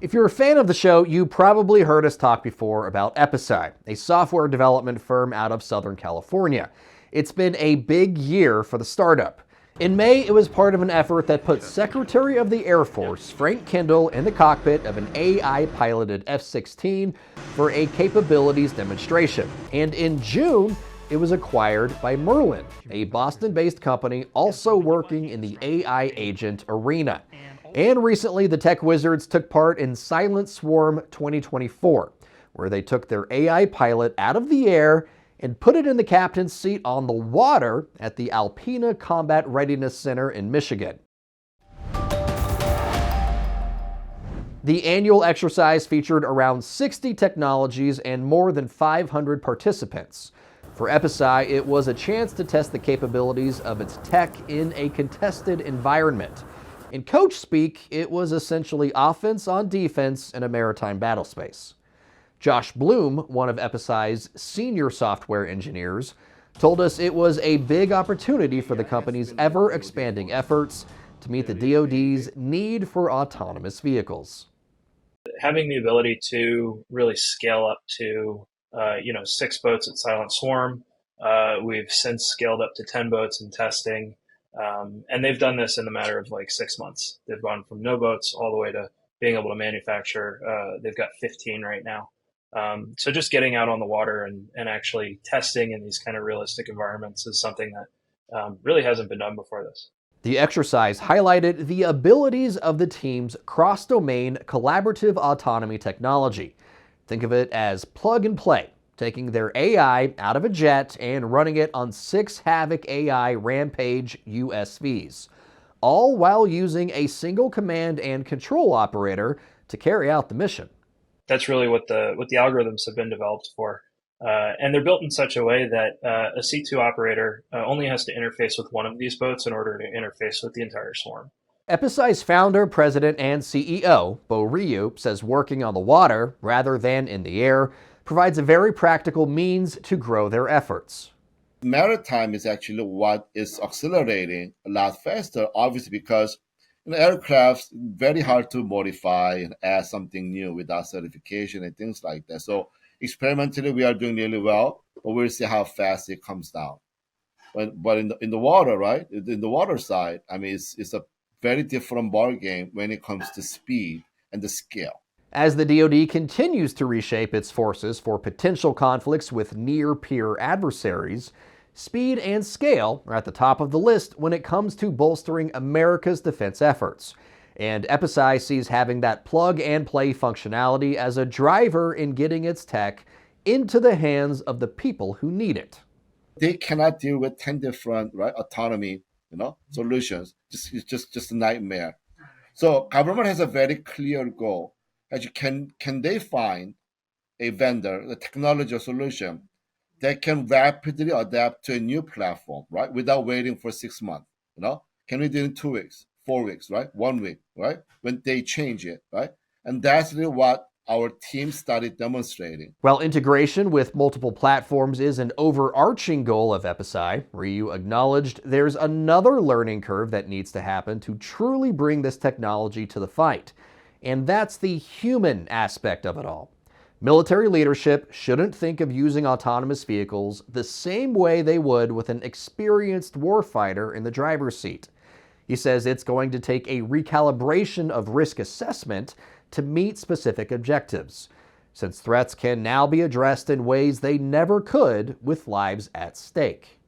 If you're a fan of the show, you probably heard us talk before about EpiSci, a software development firm out of Southern California. It's been a big year for the startup. In May, it was part of an effort that put Secretary of the Air Force Frank Kendall in the cockpit of an AI-piloted F-16 for a capabilities demonstration. And in June, it was acquired by Merlin, a Boston-based company also working in the AI agent arena. And recently, the tech wizards took part in Silent Swarm 2024, where they took their AI pilot out of the air and put it in the captain's seat on the water at the Alpena Combat Readiness Center in Michigan. The annual exercise featured around 60 technologies and more than 500 participants. For EpiSci, it was a chance to test the capabilities of its tech in a contested environment. In coach speak, it was essentially offense on defense in a maritime battle space. Josh Bloom, one of EpiSci's senior software engineers, told us it was a big opportunity for the company's ever-expanding efforts to meet the DoD's need for autonomous vehicles. Having the ability to really scale up to 6 boats at Silent Swarm. We've since scaled up to 10 boats in testing. And they've done this in a matter of like 6 months. They've gone from no boats all the way to being able to manufacture. They've got 15 right now. So just getting out on the water and actually testing in these kind of realistic environments is something that really hasn't been done before this. The exercise highlighted the abilities of the team's cross-domain collaborative autonomy technology. Think of it as plug and play, taking their AI out of a jet and running it on 6 Havoc AI Rampage USVs, all while using a single command and control operator to carry out the mission. That's really what the algorithms have been developed for. And they're built in such a way that a C2 operator only has to interface with one of these boats in order to interface with the entire swarm. EpiSci's founder, president, and CEO, Bo Ryu, says working on the water rather than in the air provides a very practical means to grow their efforts. Maritime is actually what is accelerating a lot faster, obviously because aircraft very hard to modify and add something new without certification and things like that. So experimentally, we are doing really well, but we'll see how fast it comes down. But in the water, right? In the water side, I mean, it's a very different ball game when it comes to speed and the scale. As the DoD continues to reshape its forces for potential conflicts with near-peer adversaries, speed and scale are at the top of the list when it comes to bolstering America's defense efforts. And EpiSci sees having that plug-and-play functionality as a driver in getting its tech into the hands of the people who need it. They cannot deal with 10 different autonomy solutions. It's just a nightmare. So government has a very clear goal. Can they find a vendor, a technology or solution that can rapidly adapt to a new platform, right? Without waiting for 6 months, Can we do it in 2 weeks, 4 weeks, right? 1 week, right? When they change it, right? And that's really what our team started demonstrating. While integration with multiple platforms is an overarching goal of EpiSci, Ryu acknowledged there's another learning curve that needs to happen to truly bring this technology to the fight. And that's the human aspect of it all. Military leadership shouldn't think of using autonomous vehicles the same way they would with an experienced warfighter in the driver's seat. He says it's going to take a recalibration of risk assessment to meet specific objectives, since threats can now be addressed in ways they never could with lives at stake.